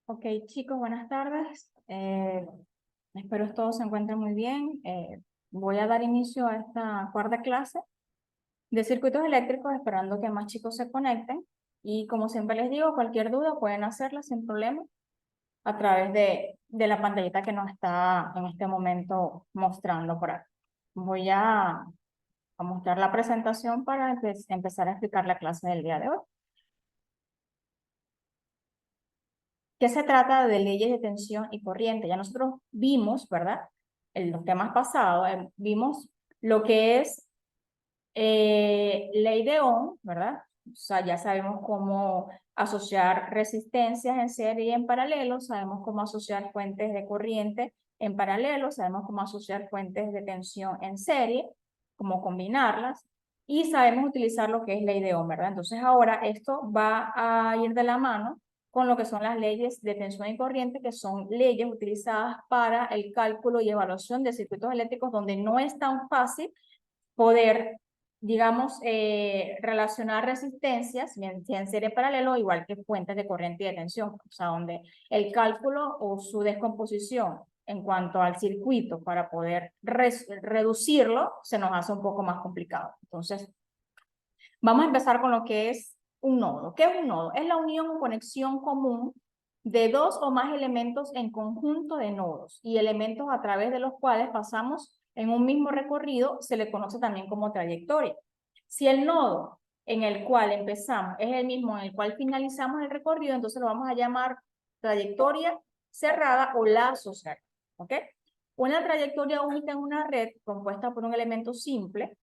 Ok, chicos, buenas tardes. Espero que todos se encuentren muy bien. Voy a dar inicio a esta cuarta clase de circuitos eléctricos, esperando que más chicos se conecten. Y como siempre les digo, cualquier duda pueden hacerla sin problema a través de la pantallita que nos está en este momento mostrando por aquí. Voy a mostrar la presentación para empezar a explicar la clase del día de hoy. ¿Qué se trata de leyes de tensión y corriente? Ya nosotros vimos, ¿verdad? En los temas pasados, vimos lo que es ley de Ohm, ¿verdad? O sea, ya sabemos cómo asociar resistencias en serie y en paralelo, sabemos cómo asociar fuentes de corriente en paralelo, sabemos cómo asociar fuentes de tensión en serie, cómo combinarlas, y sabemos utilizar lo que es ley de Ohm, ¿verdad? Entonces ahora esto va a ir de la mano con lo que son las leyes de tensión y corriente, que son leyes utilizadas para el cálculo y evaluación de circuitos eléctricos donde no es tan fácil poder, digamos, relacionar resistencias, bien sea en serie paralelo, igual que fuentes de corriente y de tensión, o sea, donde el cálculo o su descomposición en cuanto al circuito para poder reducirlo se nos hace un poco más complicado. Entonces, vamos a empezar con lo que es un nodo. ¿Qué es un nodo? Es la unión o conexión común de dos o más elementos en conjunto de nodos y elementos a través de los cuales pasamos en un mismo recorrido se le conoce también como trayectoria. Si el nodo en el cual empezamos es el mismo en el cual finalizamos el recorrido, entonces lo vamos a llamar trayectoria cerrada o lazo cerrado. ¿Ok? Una trayectoria única en una red compuesta por un elemento simple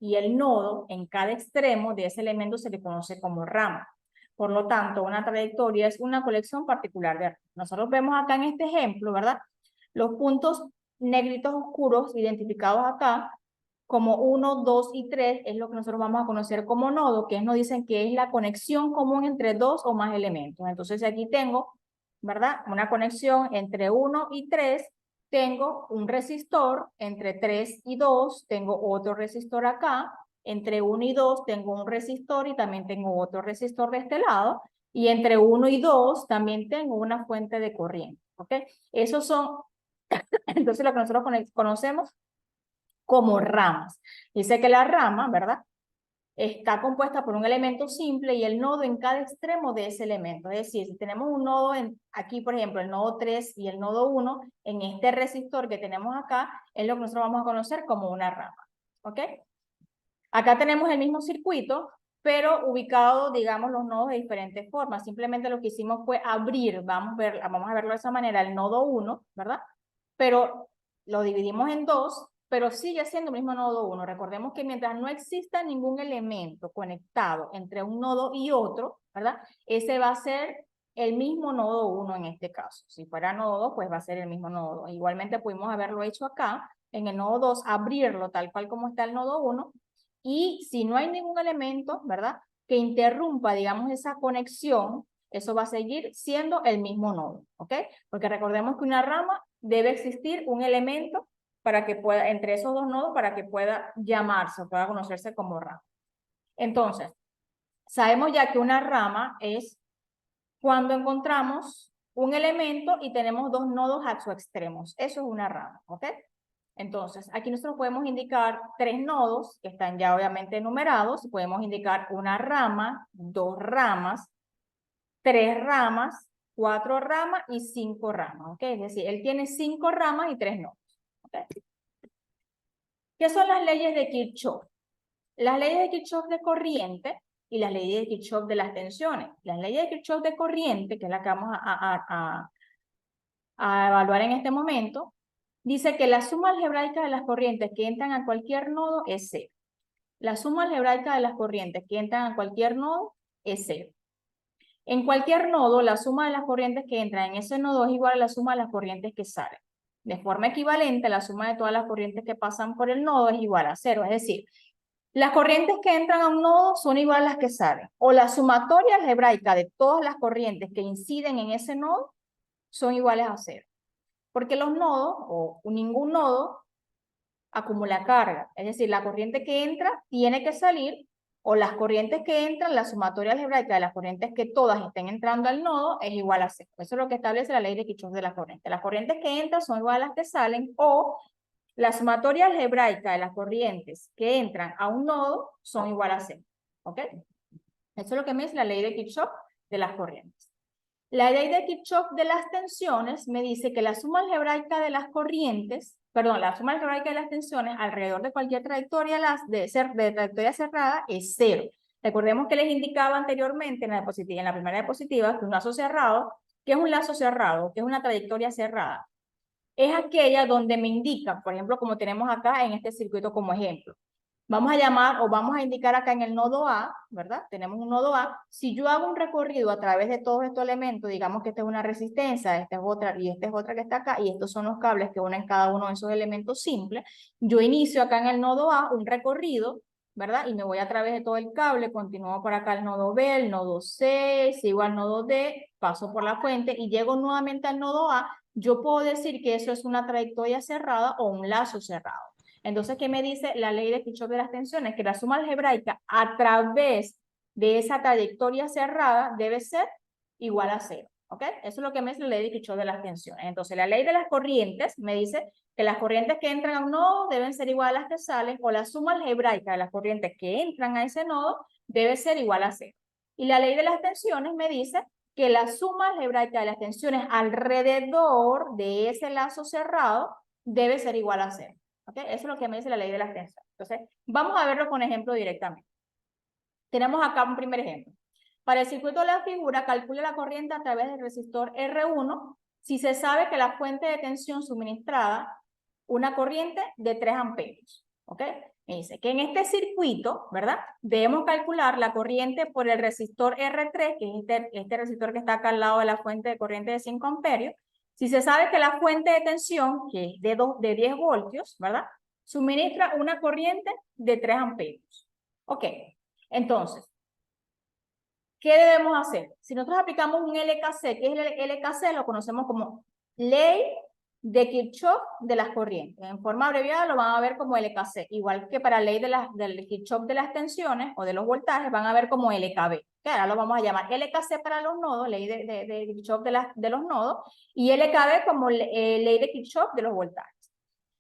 y el nodo en cada extremo de ese elemento se le conoce como rama. Por lo tanto, una trayectoria es una colección particular de ramas. Nosotros vemos acá en este ejemplo, ¿verdad? Los puntos negritos oscuros identificados acá como 1, 2 y 3 es lo que nosotros vamos a conocer como nodo, que nos dicen que es la conexión común entre dos o más elementos. Entonces aquí tengo, ¿verdad? Una conexión entre 1 y 3, tengo un resistor, entre 3 y 2 tengo otro resistor acá, entre 1 y 2 tengo un resistor y también tengo otro resistor de este lado, y entre 1 y 2 también tengo una fuente de corriente, ¿ok? Esos son, entonces lo que nosotros conocemos como ramas. Dice que la rama, ¿verdad? Está compuesta por un elemento simple y el nodo en cada extremo de ese elemento. Es decir, si tenemos un nodo aquí, por ejemplo, el nodo 3 y el nodo 1, en este resistor que tenemos acá, es lo que nosotros vamos a conocer como una rama. ¿Ok? Acá tenemos el mismo circuito, pero ubicado, digamos, los nodos de diferentes formas. Simplemente lo que hicimos fue abrir, vamos a verlo de esa manera, el nodo 1, ¿verdad? Pero lo dividimos en dos, pero sigue siendo el mismo nodo 1. Recordemos que mientras no exista ningún elemento conectado entre un nodo y otro, ¿verdad? Ese va a ser el mismo nodo 1 en este caso. Si fuera nodo 2, pues va a ser el mismo nodo. Igualmente pudimos haberlo hecho acá, en el nodo 2, abrirlo tal cual como está el nodo 1, y si no hay ningún elemento, ¿verdad? Que interrumpa, digamos, esa conexión, eso va a seguir siendo el mismo nodo, ¿ok? Porque recordemos que una rama debe existir un elemento para que pueda, entre esos dos nodos, para que pueda llamarse o pueda conocerse como rama. Entonces, sabemos ya que una rama es cuando encontramos un elemento y tenemos dos nodos a sus extremos. Eso es una rama, ¿ok? Entonces, aquí nosotros podemos indicar tres nodos que están ya obviamente numerados. Podemos indicar una rama, dos ramas, tres ramas, cuatro ramas y cinco ramas. ¿Ok? Es decir, él tiene cinco ramas y tres nodos. ¿Ok? ¿Qué son las leyes de Kirchhoff? Las leyes de Kirchhoff de corriente y las leyes de Kirchhoff de las tensiones. Las leyes de Kirchhoff de corriente, que es la que vamos a evaluar en este momento, dice que la suma algebraica de las corrientes que entran a cualquier nodo es cero. La suma algebraica de las corrientes que entran a cualquier nodo es cero. En cualquier nodo, la suma de las corrientes que entran en ese nodo es igual a la suma de las corrientes que salen. De forma equivalente, la suma de todas las corrientes que pasan por el nodo es igual a cero. Es decir, las corrientes que entran a un nodo son igual a las que salen. O la sumatoria algebraica de todas las corrientes que inciden en ese nodo son iguales a cero. Porque los nodos, o ningún nodo, acumula carga. Es decir, la corriente que entra tiene que salir o las corrientes que entran, la sumatoria algebraica de las corrientes que todas estén entrando al nodo es igual a cero. Eso es lo que establece la ley de Kirchhoff de las corrientes. Las corrientes que entran son iguales a las que salen, o la sumatoria algebraica de las corrientes que entran a un nodo son igual a cero. ¿Ok? Eso es lo que me dice la ley de Kirchhoff de las corrientes. La ley de Kirchhoff de las tensiones me dice que la suma algebraica de las corrientes, perdón, la suma algebraica de las tensiones alrededor de cualquier trayectoria de trayectoria cerrada es cero. Recordemos que les indicaba anteriormente en la primera diapositiva que un lazo cerrado, ¿qué es un lazo cerrado? ¿Qué es una trayectoria cerrada? Es aquella donde me indica, por ejemplo, como tenemos acá en este circuito como ejemplo. Vamos a llamar o vamos a indicar acá en el nodo A, ¿verdad? Tenemos un nodo A. Si yo hago un recorrido a través de todos estos elementos, digamos que esta es una resistencia, esta es otra y esta es otra que está acá, y estos son los cables que unen cada uno de esos elementos simples, yo inicio acá en el nodo A un recorrido, ¿verdad? Y me voy a través de todo el cable, continúo por acá el nodo B, el nodo C, sigo al nodo D, paso por la fuente y llego nuevamente al nodo A. Yo puedo decir que eso es una trayectoria cerrada o un lazo cerrado. Entonces, ¿qué me dice la ley de Kirchhoff de las tensiones? Que la suma algebraica a través de esa trayectoria cerrada debe ser igual a cero. ¿Ok? Eso es lo que me dice la ley de Kirchhoff de las tensiones. Entonces, la ley de las corrientes me dice que las corrientes que entran a un nodo deben ser igual a las que salen, o la suma algebraica de las corrientes que entran a ese nodo debe ser igual a cero. Y la ley de las tensiones me dice que la suma algebraica de las tensiones alrededor de ese lazo cerrado debe ser igual a cero. ¿Okay? Eso es lo que me dice la ley de las tensiones. Entonces, vamos a verlo con ejemplo directamente. Tenemos acá un primer ejemplo. Para el circuito de la figura, calcule la corriente a través del resistor R1 si se sabe que la fuente de tensión suministrada, una corriente de 3 amperios. ¿Ok? Me dice que en este circuito, ¿verdad? Debemos calcular la corriente por el resistor R3, que es este resistor que está acá al lado de la fuente de corriente de 5 amperios. Si se sabe que la fuente de tensión, que es de 10 voltios, ¿verdad? Suministra una corriente de 3 amperios. Ok, entonces, ¿qué debemos hacer? Si nosotros aplicamos un LKC, ¿qué es el LKC? Lo conocemos como ley de Kirchhoff de las corrientes. En forma abreviada lo van a ver como LKC, igual que para la ley del Kirchhoff de las tensiones o de los voltajes van a ver como LKB. Que ahora lo vamos a llamar LKC para los nodos, ley de Kirchhoff de los nodos, y LKB como ley de Kirchhoff de los voltajes.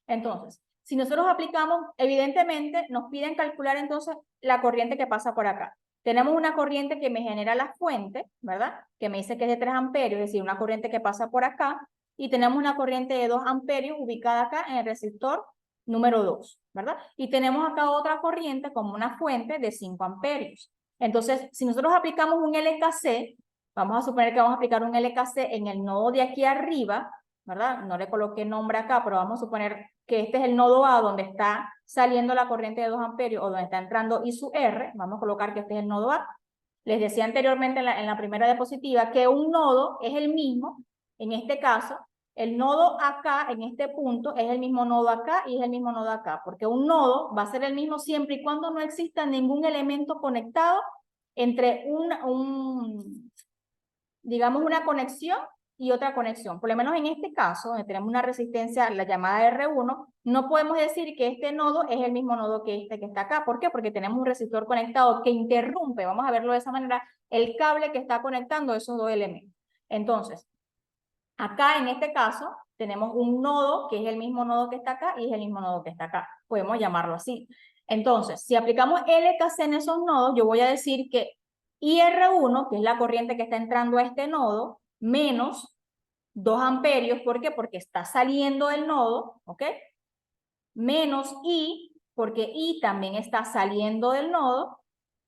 Entonces, si nosotros aplicamos, evidentemente nos piden calcular entonces la corriente que pasa por acá. Tenemos una corriente que me genera la fuente, ¿verdad? Que me dice que es de 3 amperios, es decir, una corriente que pasa por acá. Y tenemos una corriente de 2 amperios ubicada acá en el resistor número 2, ¿verdad? Y tenemos acá otra corriente como una fuente de 5 amperios. Entonces, si nosotros aplicamos un LKC, vamos a suponer que vamos a aplicar un LKC en el nodo de aquí arriba, ¿verdad? No le coloqué nombre acá, pero vamos a suponer que este es el nodo A donde está saliendo la corriente de 2 amperios o donde está entrando I sub R. Vamos a colocar que este es el nodo A. Les decía anteriormente en la primera diapositiva que un nodo es el mismo, en este caso, el nodo acá, en este punto, es el mismo nodo acá y es el mismo nodo acá, porque un nodo va a ser el mismo siempre y cuando no exista ningún elemento conectado entre digamos, una conexión y otra conexión. Por lo menos en este caso, donde tenemos una resistencia, la llamada R1, no podemos decir que este nodo es el mismo nodo que este que está acá. ¿Por qué? Porque tenemos un resistor conectado que interrumpe, vamos a verlo de esa manera, el cable que está conectando esos dos elementos. Entonces, acá en este caso, tenemos un nodo que es el mismo nodo que está acá y es el mismo nodo que está acá. Podemos llamarlo así. Entonces, si aplicamos LKC en esos nodos, yo voy a decir que IR1, que es la corriente que está entrando a este nodo, menos 2 amperios, ¿por qué? Porque está saliendo del nodo, ¿ok? Menos I, porque I también está saliendo del nodo,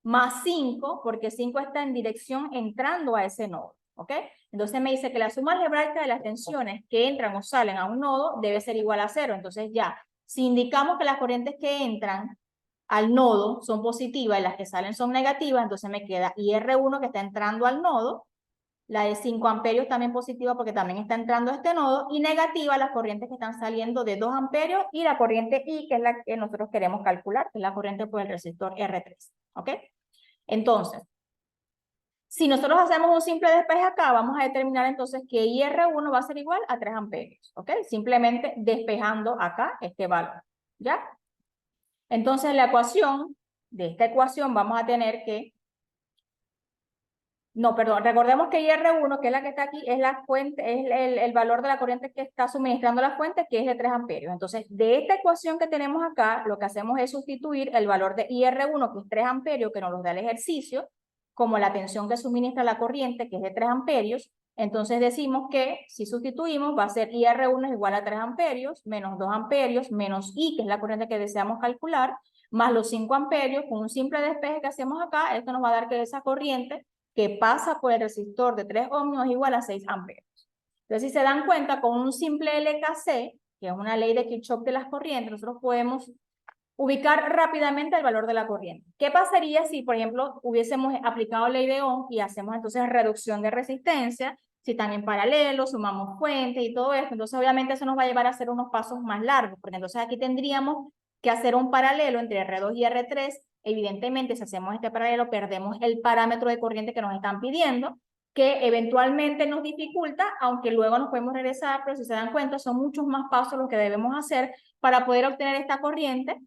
más 5, porque 5 está en dirección entrando a ese nodo, ¿ok? Entonces me dice que la suma algebraica de las tensiones que entran o salen a un nodo debe ser igual a 0. Entonces ya, si indicamos que las corrientes que entran al nodo son positivas y las que salen son negativas, entonces me queda IR1 que está entrando al nodo, la de 5 amperios también positiva porque también está entrando a este nodo, y negativa las corrientes que están saliendo de 2 amperios y la corriente I, que es la que nosotros queremos calcular, que es la corriente por el resistor R3, ¿ok? Entonces, si nosotros hacemos un simple despeje acá, vamos a determinar entonces que IR1 va a ser igual a 3 amperios, ¿ok? Simplemente despejando acá este valor, ¿ya? Entonces la ecuación de esta ecuación vamos a tener que, no, perdón, recordemos que IR1, que es la que está aquí, es la fuente, es el valor de la corriente que está suministrando la fuente, que es de 3 amperios. Entonces, de esta ecuación que tenemos acá, lo que hacemos es sustituir el valor de IR1, que es 3 amperios, que nos lo da el ejercicio, como la tensión que suministra la corriente, que es de 3 amperios. Entonces decimos que si sustituimos va a ser IR1 es igual a 3 amperios, menos 2 amperios, menos I, que es la corriente que deseamos calcular, más los 5 amperios, con un simple despeje que hacemos acá, esto nos va a dar que esa corriente que pasa por el resistor de 3 ohmios es igual a 6 amperios. Entonces, si se dan cuenta, con un simple LKC, que es una ley de Kirchhoff de las corrientes, nosotros podemos ubicar rápidamente el valor de la corriente. ¿Qué pasaría si, por ejemplo, hubiésemos aplicado ley de Ohm y hacemos entonces reducción de resistencia? Si están en paralelo, sumamos fuentes y todo esto, entonces obviamente eso nos va a llevar a hacer unos pasos más largos, porque entonces aquí tendríamos que hacer un paralelo entre R2 y R3. Evidentemente, si hacemos este paralelo, perdemos el parámetro de corriente que nos están pidiendo, que eventualmente nos dificulta, aunque luego nos podemos regresar, pero si se dan cuenta, son muchos más pasos los que debemos hacer para poder obtener esta corriente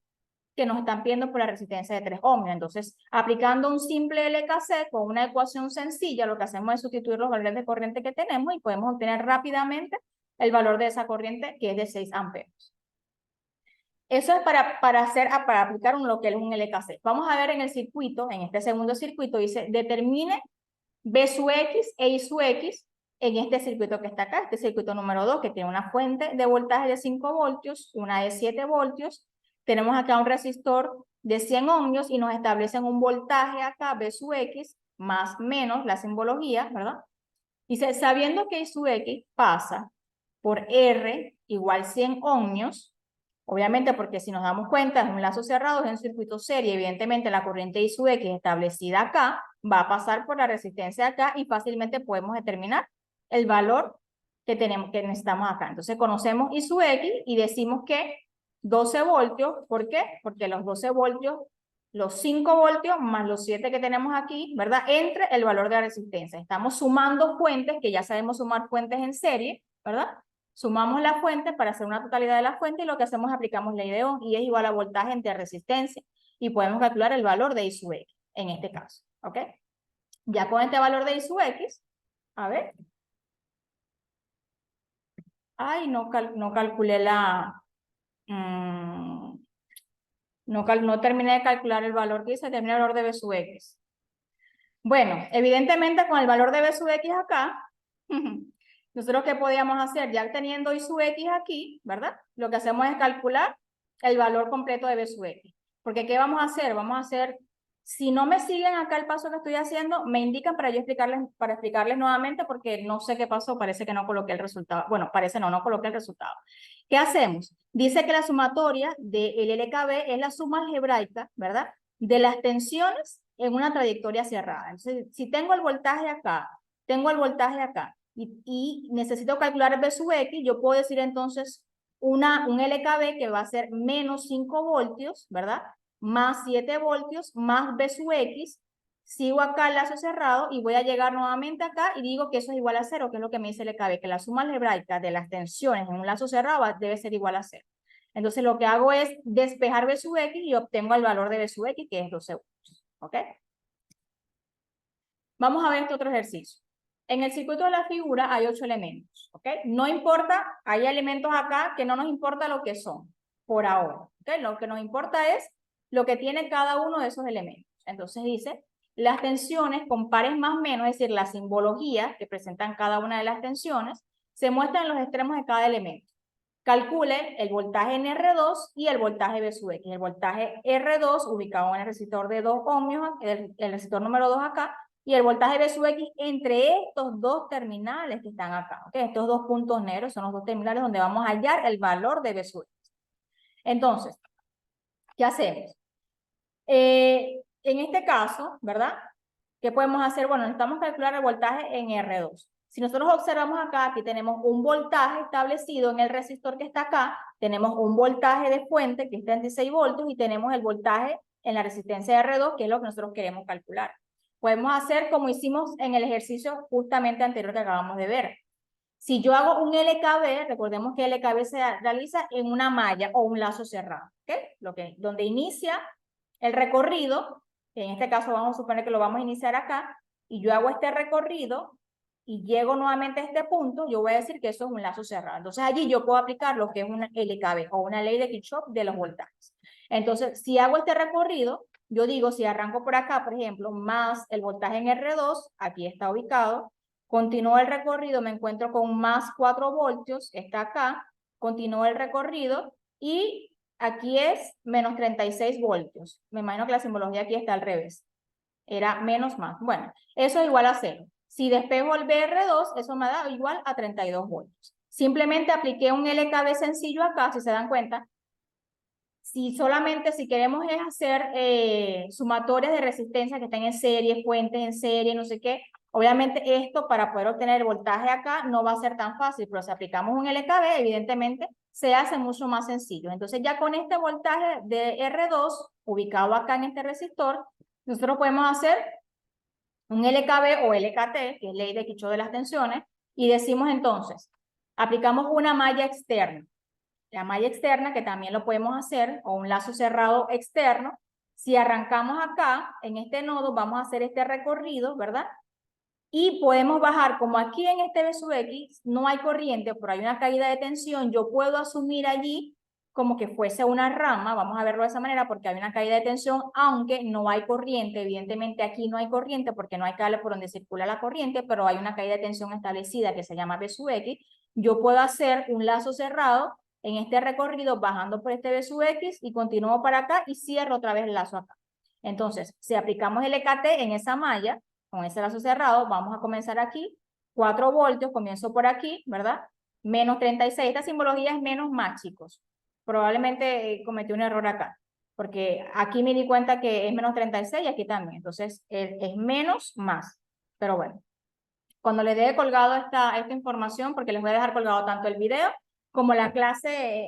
que nos están pidiendo por la resistencia de 3 ohmios. Entonces, aplicando un simple LKC con una ecuación sencilla, lo que hacemos es sustituir los valores de corriente que tenemos y podemos obtener rápidamente el valor de esa corriente, que es de 6 amperios. Eso es para aplicar lo que es un LKC. Vamos a ver en el circuito, en este segundo circuito, dice, determine B sub X e I sub X en este circuito que está acá, este circuito número 2, que tiene una fuente de voltaje de 5 voltios, una de 7 voltios. Tenemos acá un resistor de 100 ohmios y nos establecen un voltaje acá, B sub X, más menos la simbología, ¿verdad? Dice, sabiendo que I sub X pasa por R igual 100 ohmios, obviamente porque si nos damos cuenta es un lazo cerrado, es un circuito serie, evidentemente la corriente I sub X establecida acá va a pasar por la resistencia acá y fácilmente podemos determinar el valor que necesitamos acá. Entonces conocemos I sub X y decimos que 12 voltios, ¿por qué? Porque los 12 voltios, los 5 voltios más los 7 que tenemos aquí, ¿verdad? Entre el valor de la resistencia. Estamos sumando fuentes, que ya sabemos sumar fuentes en serie, ¿verdad? Sumamos la fuente para hacer una totalidad de la fuente y lo que hacemos es aplicamos ley de Ohm y es igual a voltaje entre resistencia y podemos calcular el valor de I sub X en este caso, ¿ok? Ya con este valor de I sub X, a ver. Ay, no calculé no terminé de calcular el valor que dice, terminé el valor de B sub X. Bueno, evidentemente con el valor de B sub X acá, nosotros ¿qué podíamos hacer? Ya teniendo I sub X aquí, ¿verdad? Lo que hacemos es calcular el valor completo de B sub X. Porque ¿qué vamos a hacer? Vamos a hacer, si no me siguen acá el paso que estoy haciendo, me indican para yo explicarles nuevamente porque no sé qué pasó, parece que no coloqué el resultado. Bueno, parece no coloqué el resultado. ¿Qué hacemos? Dice que la sumatoria del LKB es la suma algebraica, ¿verdad? De las tensiones en una trayectoria cerrada. Entonces, si tengo el voltaje acá, tengo el voltaje acá, y necesito calcular B sub X, yo puedo decir entonces un LKB que va a ser menos 5 voltios, ¿verdad? Más 7 voltios, más B sub X, sigo acá el lazo cerrado y voy a llegar nuevamente acá y digo que eso es igual a 0, que es lo que me dice el LKB, que la suma algebraica de las tensiones en un lazo cerrado debe ser igual a 0. Entonces lo que hago es despejar B sub X y obtengo el valor de B sub X, que es 12 voltios, ¿ok? Vamos a ver este otro ejercicio. En el circuito de la figura hay 8 elementos, ¿ok? No importa, hay elementos acá que no nos importa lo que son, por ahora, ¿ok? Lo que nos importa es lo que tiene cada uno de esos elementos. Entonces dice, las tensiones con pares más menos, es decir, la simbología que presentan cada una de las tensiones, se muestran en los extremos de cada elemento. Calcule el voltaje en R2 y el voltaje B sub X. El voltaje R2 ubicado en el resistor de 2 ohmios, el resistor número 2 acá, y el voltaje B sub X entre estos dos terminales que están acá. ¿Okay? Estos dos puntos negros son los dos terminales donde vamos a hallar el valor de B sub X. Entonces, ¿qué hacemos? En este caso, ¿verdad? ¿Qué podemos hacer? Bueno, necesitamos calcular el voltaje en R2. Si nosotros observamos acá, aquí tenemos un voltaje establecido en el resistor que está acá, tenemos un voltaje de fuente que está en 16 voltios y tenemos el voltaje en la resistencia de R2, que es lo que nosotros queremos calcular. Podemos hacer como hicimos en el ejercicio justamente anterior que acabamos de ver. Si yo hago un LKB, recordemos que el LKB se realiza en una malla o un lazo cerrado, ¿ok? Donde inicia el recorrido, que en este caso vamos a suponer que lo vamos a iniciar acá, y yo hago este recorrido y llego nuevamente a este punto, yo voy a decir que eso es un lazo cerrado. Entonces allí yo puedo aplicar lo que es una LKB o una ley de Kirchhoff de los voltajes. Entonces, si hago este recorrido, yo digo, si arranco por acá, por ejemplo, más el voltaje en R2, aquí está ubicado, continúo el recorrido, me encuentro con más 4 voltios, está acá, continúo el recorrido y aquí es menos 36 voltios. Me imagino que la simbología aquí está al revés. Era menos más. Bueno, eso es igual a 0. Si despejo el BR2, eso me da igual a 32 voltios. Simplemente apliqué un LKB sencillo acá, si se dan cuenta. Si queremos es hacer sumatorias de resistencia que estén en serie, fuentes en serie, no sé qué, obviamente esto para poder obtener el voltaje acá no va a ser tan fácil, pero si aplicamos un LKB, evidentemente se hace mucho más sencillo. Entonces ya con este voltaje de R2, ubicado acá en este resistor, nosotros podemos hacer un LKB o LKT, que es ley de Kirchhoff de las tensiones, y decimos entonces, aplicamos una malla externa. La malla externa, que también lo podemos hacer, o un lazo cerrado externo. Si arrancamos acá, en este nodo, vamos a hacer este recorrido, ¿verdad? Y podemos bajar, como aquí en este B sub X no hay corriente, pero hay una caída de tensión, yo puedo asumir allí como que fuese una rama, vamos a verlo de esa manera, porque hay una caída de tensión, aunque no hay corriente, evidentemente aquí no hay corriente, porque no hay cable por donde circula la corriente, pero hay una caída de tensión establecida que se llama B sub X, yo puedo hacer un lazo cerrado en este recorrido, bajando por este B sub X, y continúo para acá, y cierro otra vez el lazo acá. Entonces, si aplicamos el EKT en esa malla, con ese lazo cerrado, vamos a comenzar aquí, 4 voltios, comienzo por aquí, ¿verdad? Menos 36, esta simbología es menos más, chicos. Probablemente cometí un error acá, porque aquí me di cuenta que es menos 36 y aquí también, entonces es menos más, pero bueno. Cuando les deje colgado esta información, porque les voy a dejar colgado tanto el video como la clase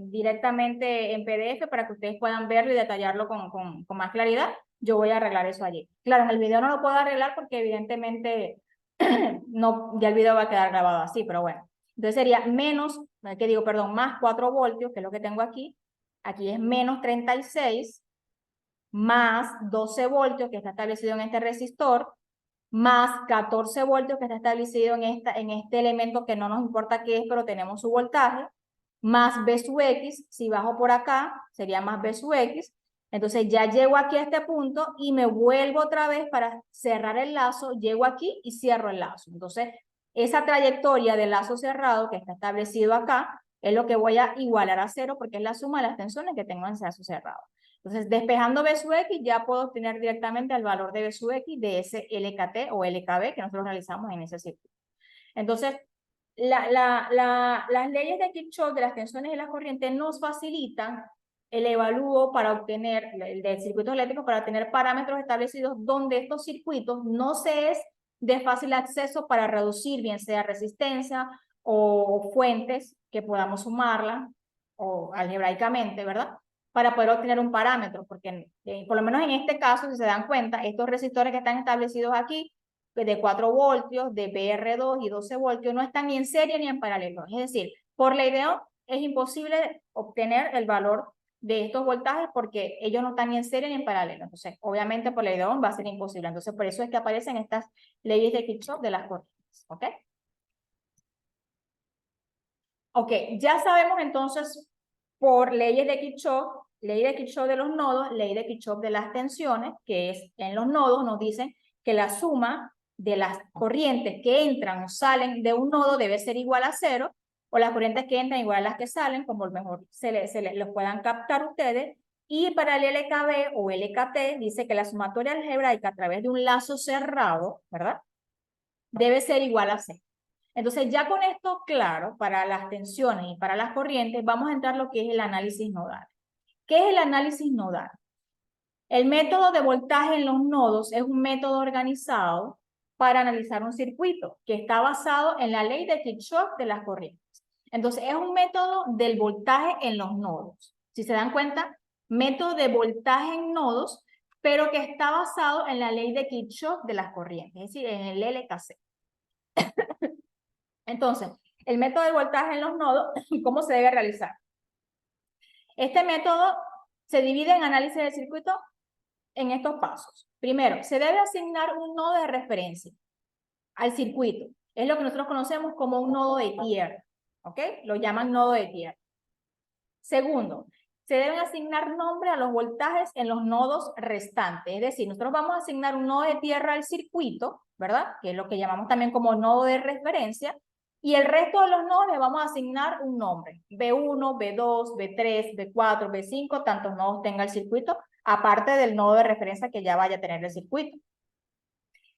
directamente en PDF para que ustedes puedan verlo y detallarlo con más claridad, yo voy a arreglar eso allí. Claro, en el video no lo puedo arreglar porque evidentemente no, ya el video va a quedar grabado así, pero bueno. Entonces sería menos, que digo, perdón, más 4 voltios, que es lo que tengo aquí. Aquí es menos 36, más 12 voltios que está establecido en este resistor, más 14 voltios que está establecido en este elemento que no nos importa qué es, pero tenemos su voltaje, más B sub X, si bajo por acá, sería más B sub X, entonces ya llego aquí a este punto y me vuelvo otra vez para cerrar el lazo, llego aquí y cierro el lazo. Entonces, esa trayectoria del lazo cerrado que está establecido acá, es lo que voy a igualar a 0 porque es la suma de las tensiones que tengo en ese lazo cerrado. Entonces, despejando B sub X, ya puedo obtener directamente el valor de B sub X de ese LKT o LKB que nosotros realizamos en ese circuito. Entonces, las leyes de Kirchhoff de las tensiones y las corrientes nos facilitan el evalúo para obtener, el de circuitos eléctricos, para obtener parámetros establecidos donde estos circuitos no se es de fácil acceso para reducir, bien sea resistencia o fuentes que podamos sumarla, o algebraicamente, ¿verdad? Para poder obtener un parámetro, porque por lo menos en este caso, si se dan cuenta, estos resistores que están establecidos aquí, de 4 voltios, de BR2 y 12 voltios, no están ni en serie ni en paralelo. Es decir, por ley de Ohm es imposible obtener el valor de estos voltajes porque ellos no están ni en serie ni en paralelo. Entonces, obviamente por ley de Ohm va a ser imposible. Entonces, por eso es que aparecen estas leyes de Kirchhoff de las corrientes. ¿Ok? Ok, ya sabemos entonces por leyes de Kirchhoff, ley de Kirchhoff de los nodos, ley de Kirchhoff de las tensiones, que es en los nodos nos dicen que la suma de las corrientes que entran o salen de un nodo debe ser igual a 0, o las corrientes que entran igual a las que salen, como mejor los puedan captar ustedes. Y para el LKB o LKT dice que la sumatoria algebraica a través de un lazo cerrado, ¿verdad? Debe ser igual a 0. Entonces, ya con esto claro, para las tensiones y para las corrientes, vamos a entrar a lo que es el análisis nodal. ¿Qué es el análisis nodal? El método de voltaje en los nodos es un método organizado para analizar un circuito que está basado en la ley de Kirchhoff de las corrientes. Entonces, es un método del voltaje en los nodos. Si se dan cuenta, método de voltaje en nodos, pero que está basado en la ley de Kirchhoff de las corrientes, es decir, en el LKC. Entonces, el método de voltaje en los nodos, ¿cómo se debe realizar? Este método se divide en análisis del circuito en estos pasos. Primero, se debe asignar un nodo de referencia al circuito. Es lo que nosotros conocemos como un nodo de tierra, ¿ok? Lo llaman nodo de tierra. Segundo, se deben asignar nombre a los voltajes en los nodos restantes. Es decir, nosotros vamos a asignar un nodo de tierra al circuito, ¿verdad? Que es lo que llamamos también como nodo de referencia. Y el resto de los nodos le vamos a asignar un nombre. B1, B2, B3, B4, B5, tantos nodos tenga el circuito, aparte del nodo de referencia que ya vaya a tener el circuito.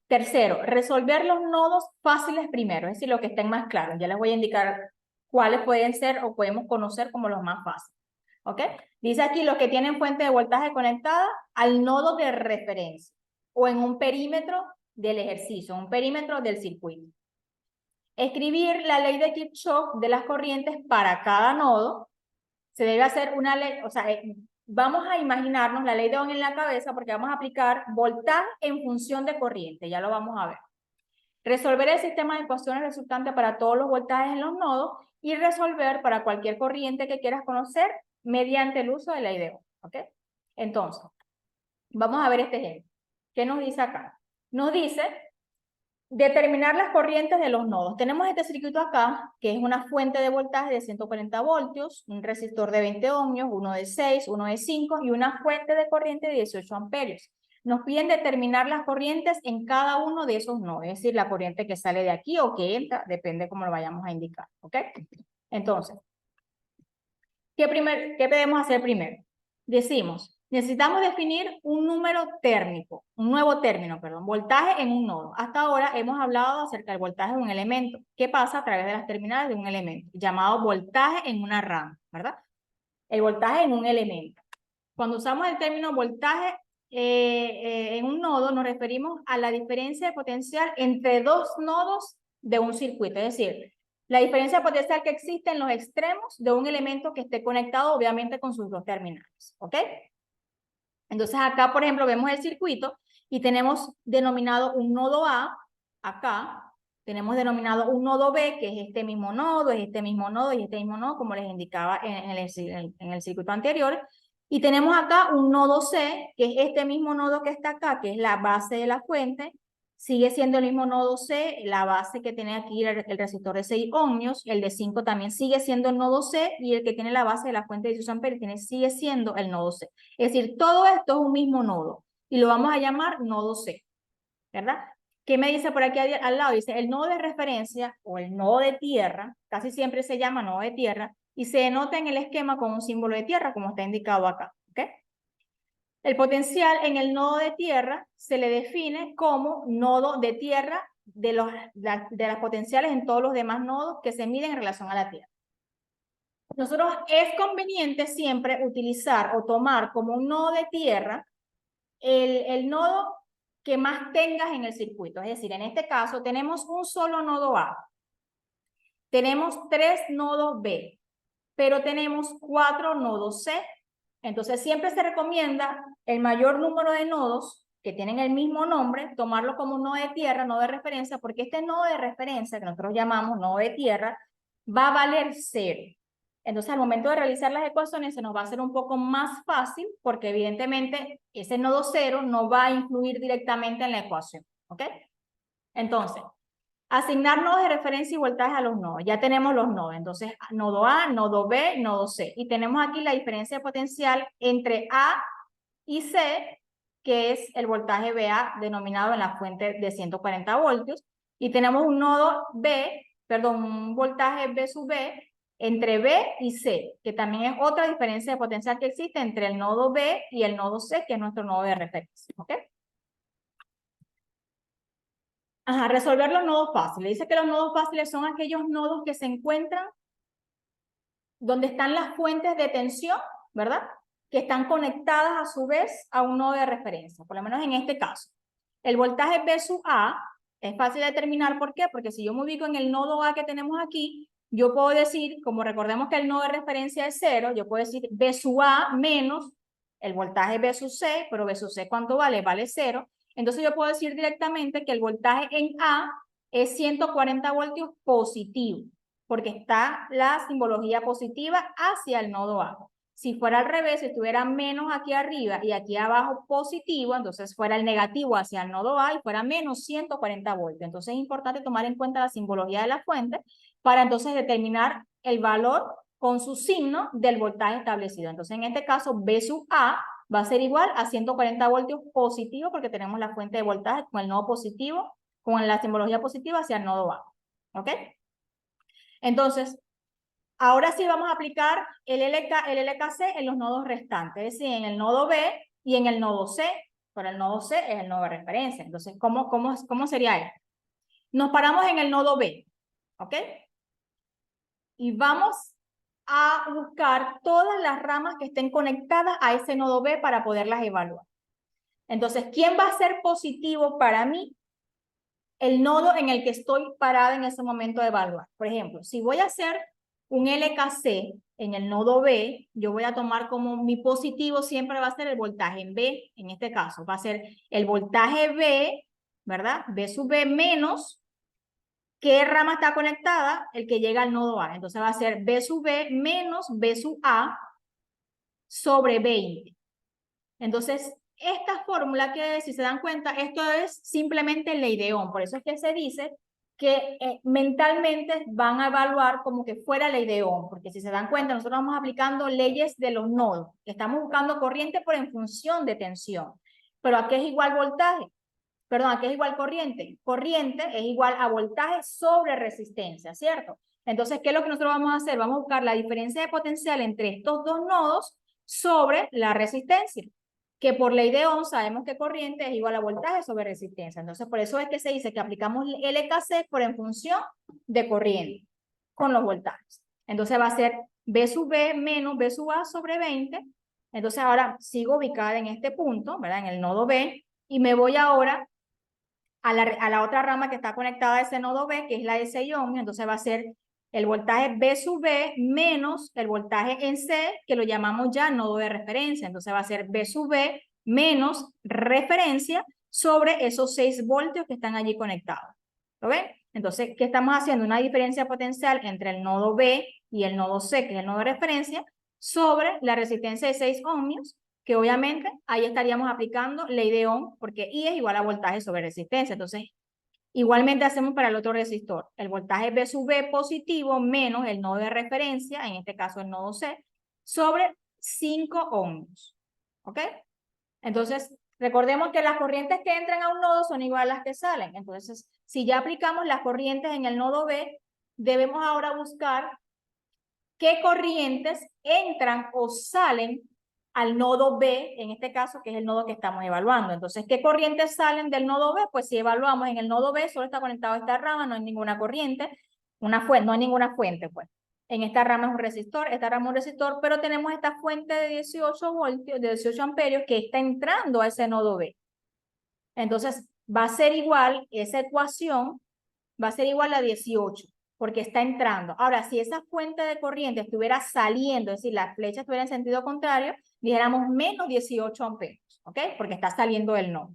Tercero, resolver los nodos fáciles primero, es decir, los que estén más claros. Ya les voy a indicar cuáles pueden ser o podemos conocer como los más fáciles. ¿Ok? Dice aquí los que tienen fuente de voltaje conectada al nodo de referencia o en un perímetro del ejercicio, un perímetro del circuito. Escribir la ley de Kirchhoff de las corrientes para cada nodo. Se debe hacer una ley, o sea, vamos a imaginarnos la ley de Ohm en la cabeza porque vamos a aplicar voltaje en función de corriente, ya lo vamos a ver. Resolver el sistema de ecuaciones resultante para todos los voltajes en los nodos y resolver para cualquier corriente que quieras conocer mediante el uso de la ley de Ohm, ¿ok? Entonces, vamos a ver este ejemplo. ¿Qué nos dice acá? Nos dice determinar las corrientes de los nodos. Tenemos este circuito acá, que es una fuente de voltaje de 140 voltios, un resistor de 20 ohmios, uno de 6, uno de 5 y una fuente de corriente de 18 amperios. Nos piden determinar las corrientes en cada uno de esos nodos, es decir, la corriente que sale de aquí o que entra, depende cómo lo vayamos a indicar, ¿ok? Entonces, ¿qué debemos hacer primero? Decimos, necesitamos definir un número térmico, un nuevo término, perdón, voltaje en un nodo. Hasta ahora hemos hablado acerca del voltaje de un elemento. ¿Qué pasa a través de las terminales de un elemento? Llamado voltaje en una rama, ¿verdad? El voltaje en un elemento. Cuando usamos el término voltaje en un nodo, nos referimos a la diferencia de potencial entre dos nodos de un circuito. Es decir, la diferencia potencial que existe en los extremos de un elemento que esté conectado, obviamente, con sus dos terminales. ¿Ok? Entonces, acá, por ejemplo, vemos el circuito y tenemos denominado un nodo A, acá. Tenemos denominado un nodo B, que es este mismo nodo, es este mismo nodo y este mismo nodo, como les indicaba en el circuito anterior. Y tenemos acá un nodo C, que es este mismo nodo que está acá, que es la base de la fuente. Sigue siendo el mismo nodo C, la base que tiene aquí el resistor de 6 ohmios. El de 5 también sigue siendo el nodo C y el que tiene la base de la fuente de 18 amperios sigue siendo el nodo C. Es decir, todo esto es un mismo nodo y lo vamos a llamar nodo C, ¿verdad? ¿Qué me dice por aquí al lado? Dice el nodo de referencia o el nodo de tierra, casi siempre se llama nodo de tierra y se denota en el esquema con un símbolo de tierra como está indicado acá, ¿ok? El potencial en el nodo de tierra se le define como nodo de tierra de las potenciales en todos los demás nodos que se miden en relación a la tierra. Nosotros es conveniente siempre utilizar o tomar como un nodo de tierra el nodo que más tengas en el circuito. Es decir, en este caso tenemos un solo nodo A, tenemos 3 nodos B, pero tenemos 4 nodos C. Entonces siempre se recomienda el mayor número de nodos que tienen el mismo nombre, tomarlo como un nodo de tierra, nodo de referencia, porque este nodo de referencia, que nosotros llamamos nodo de tierra, va a valer 0. Entonces, al momento de realizar las ecuaciones se nos va a hacer un poco más fácil porque evidentemente ese nodo 0 no va a influir directamente en la ecuación, ¿ok? Entonces, asignar nodos de referencia y voltaje a los nodos. Ya tenemos los nodos. Entonces, nodo A, nodo B, nodo C. Y tenemos aquí la diferencia de potencial entre A y C, que es el voltaje BA denominado en la fuente de 140 voltios. Y tenemos un nodo B, perdón, un voltaje B sub B entre B y C, que también es otra diferencia de potencial que existe entre el nodo B y el nodo C, que es nuestro nodo de referencia. ¿Ok? Ajá, resolver los nodos fáciles. Dice que los nodos fáciles son aquellos nodos que se encuentran donde están las fuentes de tensión, ¿verdad? Que están conectadas a su vez a un nodo de referencia, por lo menos en este caso. El voltaje B sub A es fácil de determinar, ¿por qué? Porque si yo me ubico en el nodo A que tenemos aquí, yo puedo decir, como recordemos que el nodo de referencia es 0, yo puedo decir B sub A menos el voltaje B sub C, pero B sub C ¿cuánto vale? Vale 0. Entonces yo puedo decir directamente que el voltaje en A es 140 voltios positivo, porque está la simbología positiva hacia el nodo A. Si fuera al revés, si estuviera menos aquí arriba y aquí abajo positivo, entonces fuera el negativo hacia el nodo A y fuera menos 140 voltios. Entonces es importante tomar en cuenta la simbología de la fuente para entonces determinar el valor con su signo del voltaje establecido. Entonces en este caso B sub A va a ser igual a 140 voltios positivo porque tenemos la fuente de voltaje con el nodo positivo, con la simbología positiva hacia el nodo A. ¿Ok? Entonces, ahora sí vamos a aplicar el LKC en los nodos restantes, es decir, en el nodo B y en el nodo C, pero el nodo C es el nodo de referencia. Entonces, ¿cómo sería esto? Nos paramos en el nodo B, ¿ok? Y vamos a buscar todas las ramas que estén conectadas a ese nodo B para poderlas evaluar. Entonces, ¿quién va a ser positivo para mí? El nodo en el que estoy parada en ese momento de evaluar. Por ejemplo, si voy a hacer un LKC en el nodo B, yo voy a tomar como mi positivo siempre va a ser el voltaje en B, en este caso, va a ser el voltaje B, ¿verdad? B sub B menos, ¿qué rama está conectada? El que llega al nodo A. Entonces va a ser B sub B menos B sub A sobre 20. Entonces, esta fórmula que, si se dan cuenta, esto es simplemente ley de Ohm. Por eso es que se dice que mentalmente van a evaluar como que fuera ley de Ohm, porque si se dan cuenta, nosotros vamos aplicando leyes de los nodos. Estamos buscando corriente por en función de tensión. Pero ¿a qué es igual voltaje? Perdón, ¿a qué es igual corriente? Corriente es igual a voltaje sobre resistencia, ¿cierto? Entonces, ¿qué es lo que nosotros vamos a hacer? Vamos a buscar la diferencia de potencial entre estos dos nodos sobre la resistencia, que por ley de Ohm sabemos que corriente es igual a voltaje sobre resistencia. Entonces, por eso es que se dice que aplicamos LKC por en función de corriente con los voltajes. Entonces va a ser B sub B menos B sub A sobre 20. Entonces ahora sigo ubicada en este punto, ¿verdad? En el nodo B, y me voy ahora a la otra rama que está conectada a ese nodo B, que es la de 6 ohms. Entonces va a ser el voltaje B sub B menos el voltaje en C, que lo llamamos ya nodo de referencia. Entonces va a ser B sub B menos referencia sobre esos 6 voltios que están allí conectados. ¿Lo ven? Entonces, ¿qué estamos haciendo? Una diferencia potencial entre el nodo B y el nodo C, que es el nodo de referencia, sobre la resistencia de 6 ohmios, que obviamente ahí estaríamos aplicando ley de Ohm, porque I es igual a voltaje sobre resistencia. Entonces, igualmente hacemos para el otro resistor. El voltaje B sub B positivo menos el nodo de referencia, en este caso el nodo C, sobre 5 ohmios. ¿Ok? Entonces, recordemos que las corrientes que entran a un nodo son iguales a las que salen. Entonces, si ya aplicamos las corrientes en el nodo B, debemos ahora buscar qué corrientes entran o salen al nodo B, en este caso, que es el nodo que estamos evaluando. Entonces, ¿qué corrientes salen del nodo B? Pues si evaluamos en el nodo B, solo está conectado a esta rama, no hay ninguna corriente, no hay ninguna fuente, pues. En esta rama es un resistor, esta rama es un resistor, pero tenemos esta fuente de 18 voltios, de 18 amperios que está entrando a ese nodo B. Entonces, va a ser igual, esa ecuación va a ser igual a 18, porque está entrando. Ahora, si esa fuente de corriente estuviera saliendo, es decir, la flecha estuviera en sentido contrario, dijéramos menos 18 amperios, ¿ok? Porque está saliendo del nodo,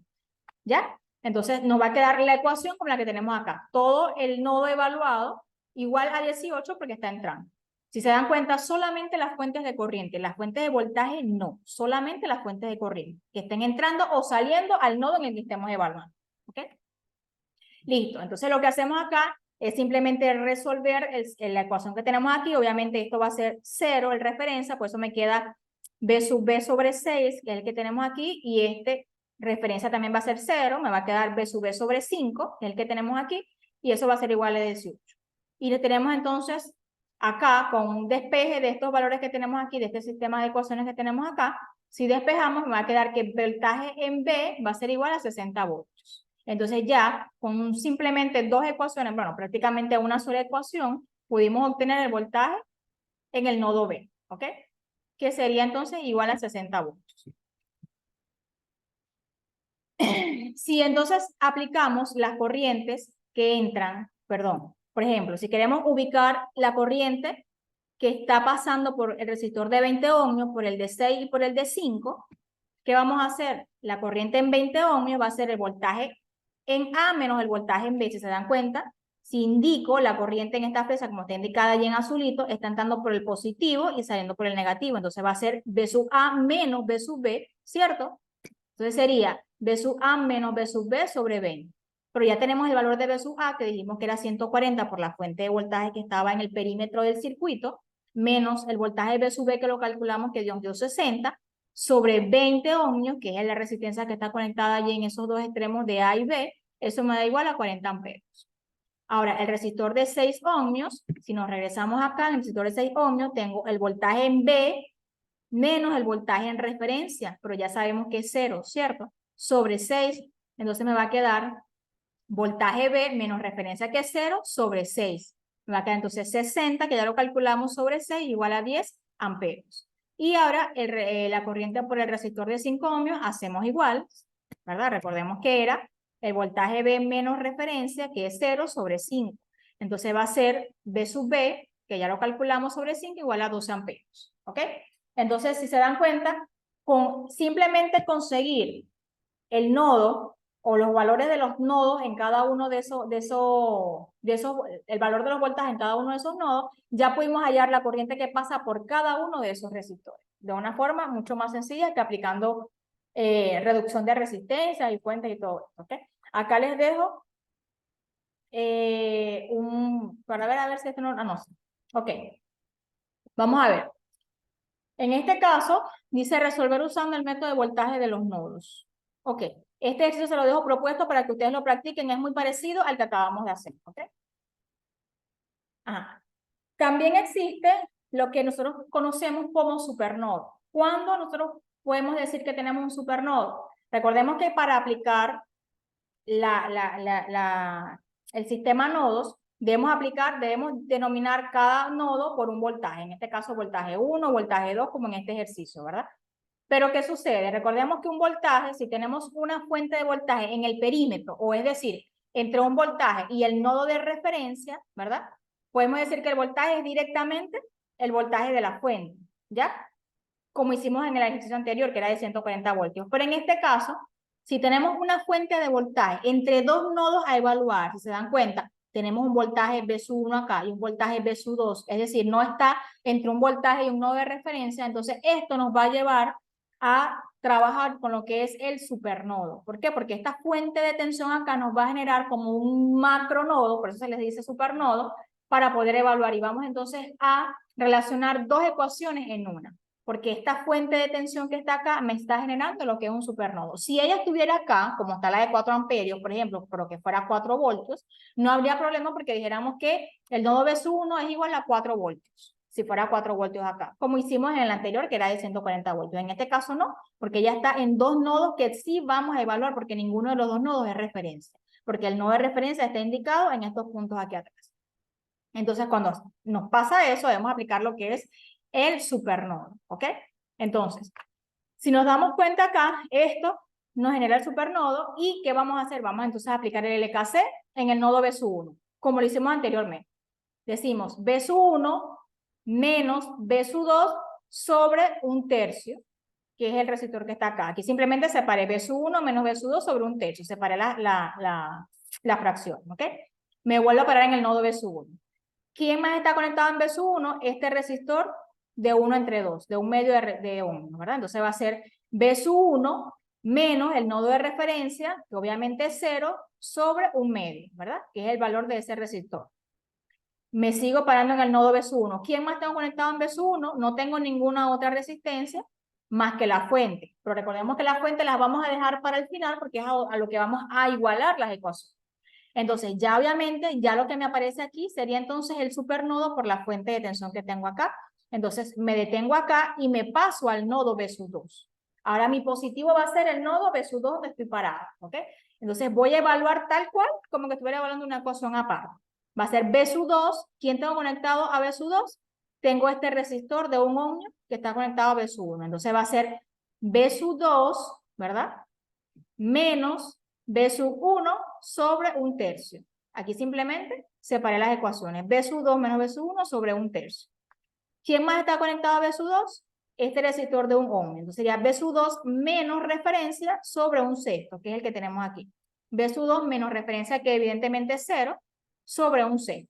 ¿ya? Entonces, nos va a quedar la ecuación como la que tenemos acá. Todo el nodo evaluado igual a 18 porque está entrando. Si se dan cuenta, solamente las fuentes de corriente, las fuentes de voltaje no, solamente las fuentes de corriente que estén entrando o saliendo al nodo en el que estemos evaluando, ¿ok? Listo, entonces lo que hacemos acá es simplemente resolver la ecuación que tenemos aquí. Obviamente esto va a ser 0 el referencia, por eso me queda B sub B sobre 6, que es el que tenemos aquí, y este referencia también va a ser 0, me va a quedar B sub B sobre 5, que es el que tenemos aquí, y eso va a ser igual a 18. Y le tenemos entonces acá, con un despeje de estos valores que tenemos aquí, de este sistema de ecuaciones que tenemos acá, si despejamos, me va a quedar que el voltaje en B va a ser igual a 60 voltios. Entonces ya con simplemente dos ecuaciones, bueno, prácticamente una sola ecuación, pudimos obtener el voltaje en el nodo B, ¿ok? Que sería entonces igual a 60 voltios. Si entonces aplicamos las corrientes que entran, perdón, por ejemplo, si queremos ubicar la corriente que está pasando por el resistor de 20 ohmios, por el de 6 y por el de 5, ¿qué vamos a hacer? La corriente en 20 ohmios va a ser el voltaje en A menos el voltaje en B. Si se dan cuenta, Si indico la corriente en esta flecha, como está indicada allí en azulito, está entrando por el positivo y saliendo por el negativo. Entonces va a ser B sub A menos B sub B, ¿cierto? Entonces sería B sub A menos B sub B sobre 20. Pero ya tenemos el valor de B sub A, que dijimos que era 140 por la fuente de voltaje que estaba en el perímetro del circuito, menos el voltaje de B sub B que lo calculamos que dio 60, sobre 20 ohmios, que es la resistencia que está conectada allí en esos dos extremos de A y B, eso me da igual a 40 amperios. Ahora, el resistor de 6 ohmios, si nos regresamos acá, en el resistor de 6 ohmios, tengo el voltaje en B menos el voltaje en referencia, pero ya sabemos que es 0, ¿cierto? Sobre 6, entonces me va a quedar voltaje B menos referencia que es 0 sobre 6. Me va a quedar entonces 60, que ya lo calculamos sobre 6, igual a 10 amperios. Y ahora la corriente por el resistor de 5 ohmios hacemos igual, ¿verdad? Recordemos que era el voltaje B menos referencia, que es 0 sobre 5. Entonces va a ser B sub B, que ya lo calculamos sobre 5, igual a 12 amperios. ¿Ok? Entonces, si se dan cuenta, con simplemente conseguir el nodo o los valores de los nodos en cada uno de esos, el valor de los voltajes en cada uno de esos nodos, ya pudimos hallar la corriente que pasa por cada uno de esos resistores. De una forma mucho más sencilla que aplicando reducción de resistencia y fuentes y todo esto. ¿Okay? Acá les dejo para ver a ver si esto no. Ah, no. Ok. Vamos a ver. En este caso, dice resolver usando el método de voltaje de los nodos. Ok. Este ejercicio se lo dejo propuesto para que ustedes lo practiquen. Es muy parecido al que acabamos de hacer. ¿Ok? Ajá. También existe lo que nosotros conocemos como supernodo. ¿Cuándo nosotros podemos decir que tenemos un supernodo? Recordemos que para aplicar el sistema nodos, debemos denominar cada nodo por un voltaje. En este caso, voltaje 1, voltaje 2, como en este ejercicio, ¿verdad? Pero ¿qué sucede? Recordemos que un voltaje, si tenemos una fuente de voltaje en el perímetro, o es decir, entre un voltaje y el nodo de referencia, ¿verdad? Podemos decir que el voltaje es directamente el voltaje de la fuente, ¿ya? Como hicimos en el ejercicio anterior, que era de 140 voltios. Pero en este caso, si tenemos una fuente de voltaje entre dos nodos a evaluar, si se dan cuenta, tenemos un voltaje B sub 1 acá y un voltaje B sub 2, es decir, no está entre un voltaje y un nodo de referencia, entonces esto nos va a llevar a trabajar con lo que es el supernodo. ¿Por qué? Porque esta fuente de tensión acá nos va a generar como un macronodo, por eso se les dice supernodo, para poder evaluar. Y vamos entonces a relacionar dos ecuaciones en una, porque esta fuente de tensión que está acá me está generando lo que es un supernodo. Si ella estuviera acá, como está la de 4 amperios, por ejemplo, pero que fuera 4 voltios, no habría problema porque dijéramos que el nodo B sub 1 es igual a 4 voltios, si fuera 4 voltios acá, como hicimos en el anterior, que era de 140 voltios. En este caso no, porque ya está en dos nodos que sí vamos a evaluar, porque ninguno de los dos nodos es referencia, porque el nodo de referencia está indicado en estos puntos aquí atrás. Entonces, cuando nos pasa eso, debemos aplicar lo que es el supernodo, ¿ok? Entonces, si nos damos cuenta acá, esto nos genera el supernodo, ¿y qué vamos a hacer? Vamos entonces a aplicar el LKC en el nodo B sub 1, como lo hicimos anteriormente. Decimos B sub 1 menos B sub 2 sobre un tercio, que es el resistor que está acá. Aquí simplemente separé B sub 1 menos B sub 2 sobre un tercio, separé la fracción, ¿ok? Me vuelvo a parar en el nodo B sub 1. ¿Quién más está conectado en B sub 1? Este resistor de 1 entre 2, de un medio de 1, ¿verdad? Entonces va a ser B sub 1 menos el nodo de referencia, que obviamente es 0, sobre un medio, ¿verdad? Que es el valor de ese resistor. Me sigo parando en el nodo B sub 1. ¿Quién más tengo conectado en B sub 1? No tengo ninguna otra resistencia más que la fuente. Pero recordemos que la fuente las vamos a dejar para el final porque es a lo que vamos a igualar las ecuaciones. Entonces, ya obviamente, ya lo que me aparece aquí sería entonces el supernodo por la fuente de tensión que tengo acá. Entonces, me detengo acá y me paso al nodo B sub 2. Ahora mi positivo va a ser el nodo B sub 2 donde estoy parada, ¿ok? Entonces, voy a evaluar tal cual como que estuviera evaluando una ecuación aparte. Va a ser B sub 2. ¿Quién tengo conectado a B sub 2? Tengo este resistor de 1 ohmio que está conectado a B sub 1. Entonces, va a ser B sub 2, ¿verdad? Menos B sub 1 sobre un tercio. Aquí simplemente separé las ecuaciones. B sub 2 menos B sub 1 sobre un tercio. ¿Quién más está conectado a B sub 2? Este resistor de 1 ohmio. Entonces sería B sub 2 menos referencia sobre un sexto, que es el que tenemos aquí. B sub 2 menos referencia, que evidentemente es 0, sobre un C.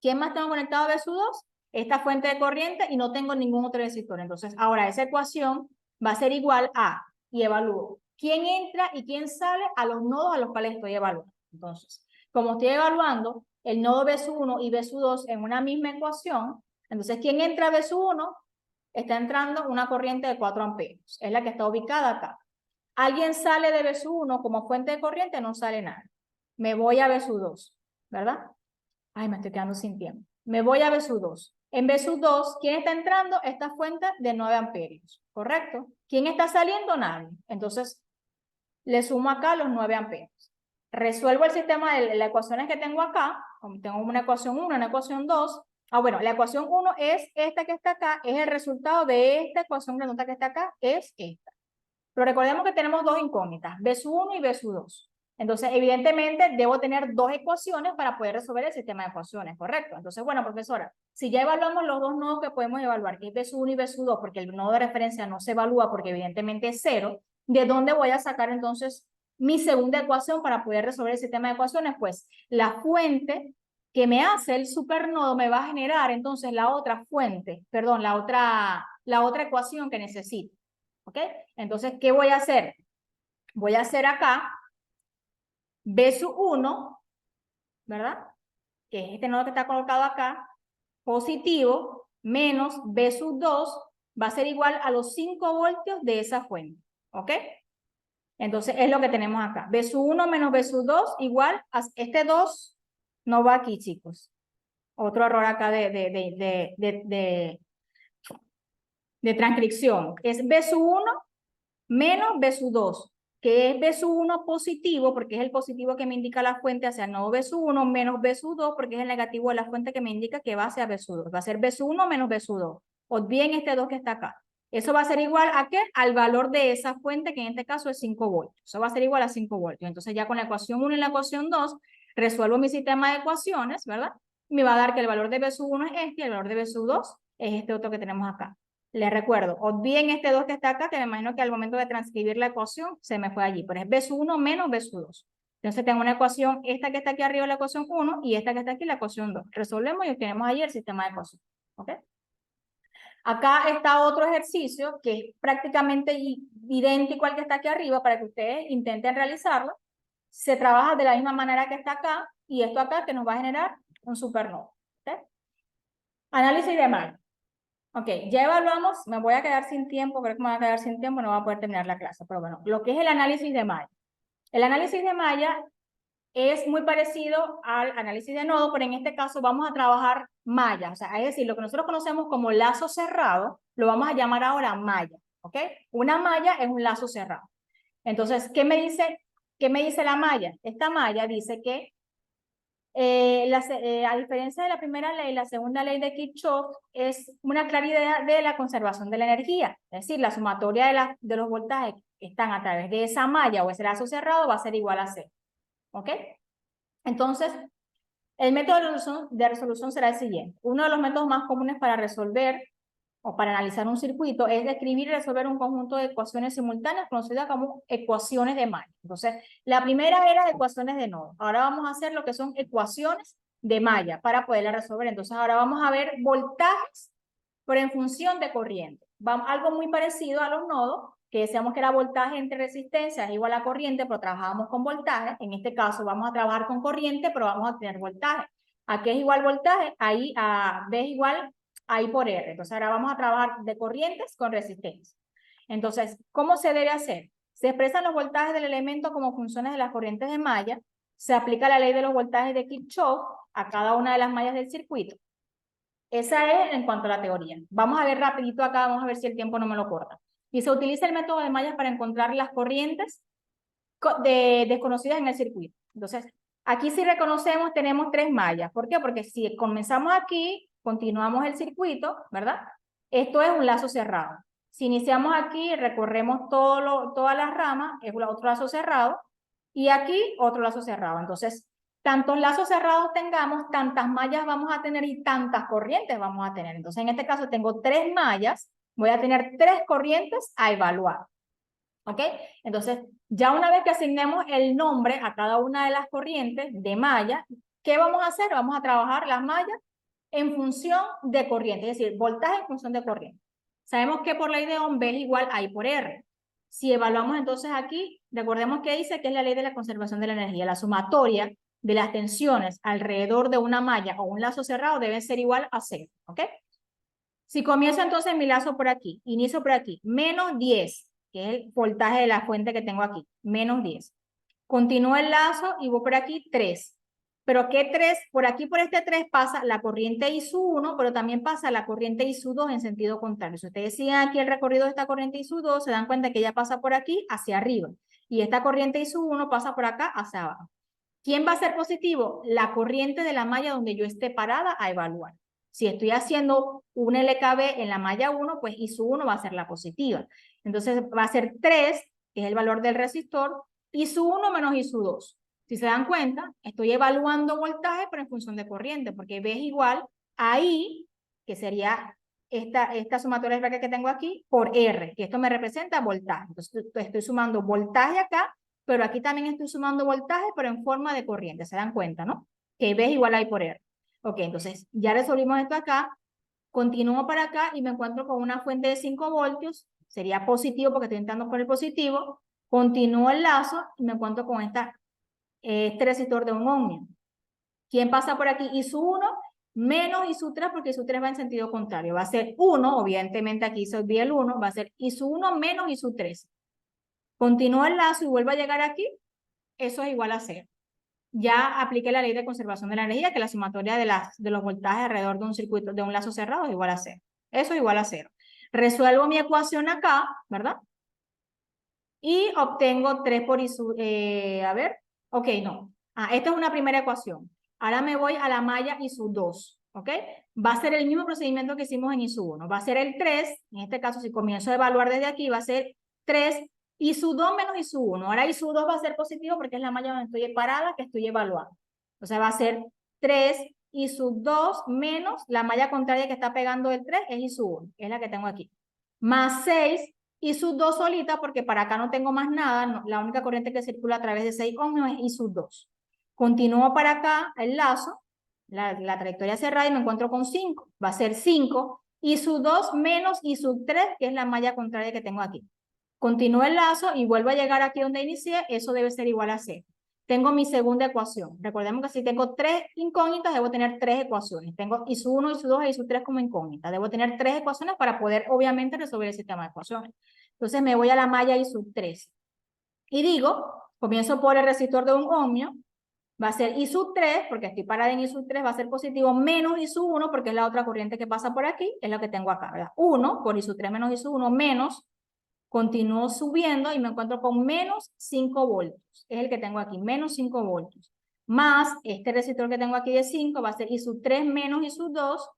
¿Quién más tengo conectado a B2? Esta fuente de corriente y no tengo ningún otro resistor. Entonces, ahora esa ecuación va a ser igual a, y evalúo, quién entra y quién sale a los nodos a los cuales estoy evaluando. Entonces, como estoy evaluando el nodo B1 y B2 en una misma ecuación, entonces, ¿quién entra a B1? Está entrando una corriente de 4 amperios. Es la que está ubicada acá. Alguien sale de B1 como fuente de corriente, no sale nada. Me voy a B2, ¿verdad? Ay, me estoy quedando sin tiempo. Me voy a B2. En B2, ¿quién está entrando? Esta fuente de 9 amperios, ¿correcto? ¿Quién está saliendo? Nadie. Entonces, le sumo acá los 9 amperios. Resuelvo el sistema de las ecuaciones que tengo acá. Como tengo una ecuación 1, una ecuación 2. Ah, bueno, la ecuación 1 es esta que está acá, es el resultado de esta ecuación grandota que está acá, es esta. Pero recordemos que tenemos dos incógnitas, B1 y B2. Entonces, evidentemente, debo tener dos ecuaciones para poder resolver el sistema de ecuaciones, ¿correcto? Entonces, bueno, profesora, si ya evaluamos los dos nodos que podemos evaluar, que es B1 y B2, porque el nodo de referencia no se evalúa porque evidentemente es 0, ¿de dónde voy a sacar entonces mi segunda ecuación para poder resolver el sistema de ecuaciones? Pues la fuente que me hace el supernodo me va a generar entonces la otra fuente, perdón, la otra ecuación que necesito. ¿Ok? Entonces, ¿qué voy a hacer? Voy a hacer acá B1, ¿verdad? Que es este nodo que está colocado acá, positivo, menos B2 va a ser igual a los 5 voltios de esa fuente. ¿Ok? Entonces, es lo que tenemos acá. B1 menos B2 igual a este 2 no va aquí, chicos. Otro error acá de transcripción. Es B1 menos B2, que es B1 positivo, porque es el positivo que me indica la fuente hacia el nodo B1, menos B2, porque es el negativo de la fuente que me indica que va hacia B2. Va a ser B1 menos B2. O bien este 2 que está acá. Eso va a ser igual a ¿qué? Al valor de esa fuente, que en este caso es 5 voltios. Eso va a ser igual a 5 voltios. Entonces ya con la ecuación 1 y la ecuación 2, resuelvo mi sistema de ecuaciones, ¿verdad? Me va a dar que el valor de B1 es este y el valor de B2 es este otro que tenemos acá. Les recuerdo, o bien este 2 que está acá, que me imagino que al momento de transcribir la ecuación se me fue allí, pero es B1 menos B2. Entonces tengo una ecuación, esta que está aquí arriba, la ecuación 1, y esta que está aquí, la ecuación 2. Resolvemos y obtenemos allí el sistema de ecuación. ¿Ok? Acá está otro ejercicio que es prácticamente idéntico al que está aquí arriba para que ustedes intenten realizarlo. Se trabaja de la misma manera que está acá, y esto acá que nos va a generar un supernodo. ¿Ok? Análisis de Mayer. Ok, ya evaluamos, me voy a quedar sin tiempo, creo que me voy a quedar sin tiempo, no voy a poder terminar la clase, pero bueno, lo que es el análisis de malla. El análisis de malla es muy parecido al análisis de nodo, pero en este caso vamos a trabajar malla, o sea, es decir, lo que nosotros conocemos como lazo cerrado, lo vamos a llamar ahora malla, ¿ok? Una malla es un lazo cerrado. Entonces, qué me dice la malla? Esta malla dice que a diferencia de la primera ley, la segunda ley de Kirchhoff es una clara idea de la conservación de la energía. Es decir, la sumatoria de los voltajes que están a través de esa malla o ese lazo cerrado va a ser igual a cero. ¿Ok? Entonces, el método de resolución será el siguiente. Uno de los métodos más comunes para resolver o para analizar un circuito es describir y resolver un conjunto de ecuaciones simultáneas conocidas como ecuaciones de malla. Entonces, la primera era ecuaciones de nodo. Ahora vamos a hacer lo que son ecuaciones de malla para poderla resolver. Entonces, ahora vamos a ver voltajes, pero en función de corriente. Algo muy parecido a los nodos, que decíamos que era voltaje entre resistencias igual a corriente, pero trabajábamos con voltaje. En este caso vamos a trabajar con corriente, pero vamos a tener voltaje. ¿A qué es igual voltaje? Ahí a B es igual a I por R. Entonces ahora vamos a trabajar de corrientes con resistencia. Entonces, ¿cómo se debe hacer? Se expresan los voltajes del elemento como funciones de las corrientes de malla. Se aplica la ley de los voltajes de Kirchhoff a cada una de las mallas del circuito. Esa es en cuanto a la teoría. Vamos a ver rapidito acá, vamos a ver si el tiempo no me lo corta. Y se utiliza el método de mallas para encontrar las corrientes desconocidas en el circuito. Entonces, aquí si reconocemos tenemos 3 mallas. ¿Por qué? Porque si comenzamos aquí, continuamos el circuito, ¿verdad? Esto es un lazo cerrado. Si iniciamos aquí, recorremos todas las ramas, es otro lazo cerrado, y aquí otro lazo cerrado. Entonces, tantos lazos cerrados tengamos, tantas mallas vamos a tener y tantas corrientes vamos a tener. Entonces, en este caso tengo 3 mallas, voy a tener 3 corrientes a evaluar. ¿Ok? Entonces, ya una vez que asignemos el nombre a cada una de las corrientes de malla, ¿Qué vamos a hacer? Vamos a trabajar las mallas en función de corriente, es decir, voltaje en función de corriente. Sabemos que por ley de Ohm B es igual a I por R. Si evaluamos entonces aquí, recordemos que dice que es la ley de la conservación de la energía. La sumatoria de las tensiones alrededor de una malla o un lazo cerrado debe ser igual a 0, ¿ok? Si comienzo entonces mi lazo por aquí, inicio por aquí, menos 10, que es el voltaje de la fuente que tengo aquí, menos 10. Continúo el lazo y voy por aquí 3. ¿Pero qué 3? Por aquí, por este 3 pasa la corriente I sub 1, pero también pasa la corriente I sub 2 en sentido contrario. Si ustedes siguen aquí el recorrido de esta corriente I sub 2, se dan cuenta que ella pasa por aquí hacia arriba. Y esta corriente I sub 1 pasa por acá hacia abajo. ¿Quién va a ser positivo? La corriente de la malla donde yo esté parada a evaluar. Si estoy haciendo un LKB en la malla 1, pues I sub 1 va a ser la positiva. Entonces va a ser 3, que es el valor del resistor, I sub 1 menos I sub 2. Si se dan cuenta, estoy evaluando voltaje, pero en función de corriente, porque B es igual a I, que sería esta sumatoria que tengo aquí, por R, que esto me representa voltaje. Entonces estoy sumando voltaje acá, pero aquí también estoy sumando voltaje, pero en forma de corriente. ¿Se dan cuenta, no? Que B es igual a I por R. Ok, entonces ya resolvimos esto acá. Continúo para acá y me encuentro con una fuente de 5 voltios. Sería positivo porque estoy entrando por el positivo. Continúo el lazo y me encuentro con este resistor de un ohmio. ¿Quién pasa por aquí? I sub 1 menos I sub 3, porque I sub 3 va en sentido contrario. Va a ser 1, evidentemente aquí se olvida el 1, va a ser I sub 1 menos I sub 3. Continúo el lazo y vuelvo a llegar aquí, eso es igual a 0. Ya apliqué la ley de conservación de la energía, que la sumatoria de los voltajes alrededor de un circuito, de un lazo cerrado es igual a 0. Eso es igual a 0. Resuelvo mi ecuación acá, ¿verdad? Y obtengo 3 por I sub, a ver, ok, no. Esta es una primera ecuación. Ahora me voy a la malla I sub 2, ¿ok? Va a ser el mismo procedimiento que hicimos en I sub 1. Va a ser el 3, en este caso si comienzo a evaluar desde aquí, va a ser 3 I sub 2 menos I sub 1. Ahora I sub 2 va a ser positivo porque es la malla donde estoy parada que estoy evaluando. O sea, va a ser 3 I sub 2 menos la malla contraria que está pegando el 3 es I sub 1, es la que tengo aquí. Más 6 I sub 2 solita, porque para acá no tengo más nada, no, la única corriente que circula a través de 6 ohmios es I sub 2. Continúo para acá el lazo, la trayectoria cerrada y me encuentro con 5. Va a ser 5 I sub 2 menos I sub 3, que es la malla contraria que tengo aquí. Continúo el lazo y vuelvo a llegar aquí donde inicié, eso debe ser igual a 0. Tengo mi segunda ecuación. Recordemos que si tengo 3 incógnitas, debo tener 3 ecuaciones. Tengo I sub 1, I sub 2 e I sub 3 como incógnitas. Debo tener 3 ecuaciones para poder, obviamente, resolver el sistema de ecuaciones. Entonces me voy a la malla I sub 3. Y digo, comienzo por el resistor de un ohmio, va a ser I sub 3, porque estoy parada en I sub 3, va a ser positivo, menos I sub 1, porque es la otra corriente que pasa por aquí, es lo que tengo acá, ¿verdad? 1 por I sub 3 menos I sub 1, menos, continúo subiendo y me encuentro con menos 5 voltios. Es el que tengo aquí, menos 5 voltios. Más este resistor que tengo aquí de 5 va a ser I sub 3 menos I sub 2,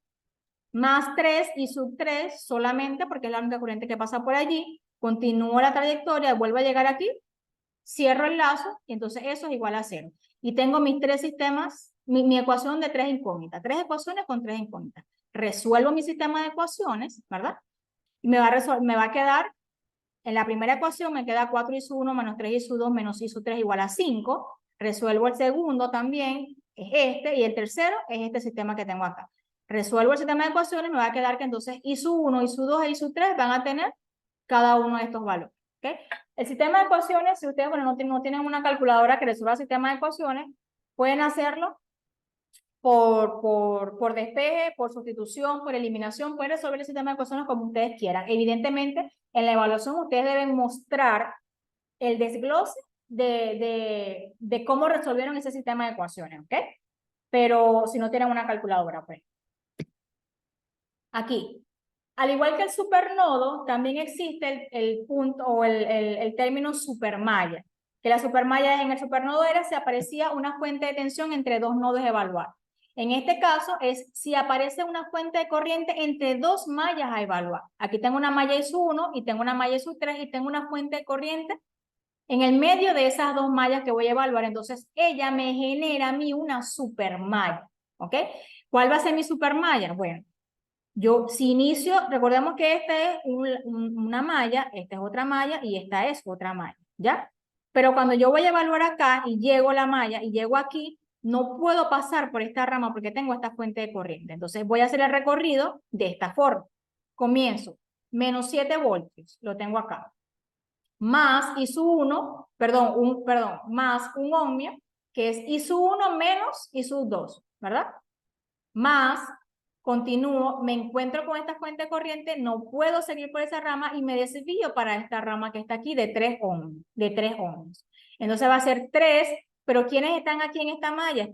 más 3 I sub 3 solamente porque es la única corriente que pasa por allí. Continúo la trayectoria, vuelvo a llegar aquí, cierro el lazo y entonces eso es igual a 0. Y tengo mis 3 sistemas, mi ecuación de 3 incógnitas. 3 ecuaciones con 3 incógnitas. Resuelvo mi sistema de ecuaciones, ¿verdad? Y me va a quedar, en la primera ecuación me queda 4 I sub 1 menos 3 I sub 2 menos I sub 3 igual a 5. Resuelvo el segundo también, es este, y el tercero es este sistema que tengo acá. Resuelvo el sistema de ecuaciones, me va a quedar que entonces I sub 1, I sub 2 e I sub 3 van a tener cada uno de estos valores. ¿Okay? El sistema de ecuaciones, si ustedes no tienen una calculadora que resuelva el sistema de ecuaciones, pueden hacerlo por despeje, por sustitución, por eliminación, pueden resolver el sistema de ecuaciones como ustedes quieran. Evidentemente, en la evaluación ustedes deben mostrar el desglose de cómo resolvieron ese sistema de ecuaciones, ¿ok? Pero si no tienen una calculadora, pues. Aquí, al igual que el supernodo, también existe el punto o el término supermalla. Que la supermalla en el supernodo era si aparecía una fuente de tensión entre dos nodos a evaluar. En este caso es si aparece una fuente de corriente entre dos mallas a evaluar. Aquí tengo una malla I sub 1 y tengo una malla I sub 3 y tengo una fuente de corriente en el medio de esas dos mallas que voy a evaluar. Entonces ella me genera a mí una supermalla. ¿Ok? ¿Cuál va a ser mi supermalla? Bueno, yo, si inicio, recordemos que esta es una malla, esta es otra malla y esta es otra malla, ¿ya? Pero cuando yo voy a evaluar acá y llego a la malla y llego aquí, no puedo pasar por esta rama porque tengo esta fuente de corriente. Entonces voy a hacer el recorrido de esta forma. Comienzo, menos 7 voltios, lo tengo acá. Más I sub 1, más un ohmio, que es I sub 1 menos I sub 2, ¿verdad? Más, continúo, me encuentro con esta fuente de corriente, no puedo seguir por esa rama y me desvío para esta rama que está aquí de 3 ohms, Entonces va a ser 3, pero ¿quiénes están aquí en esta malla? Están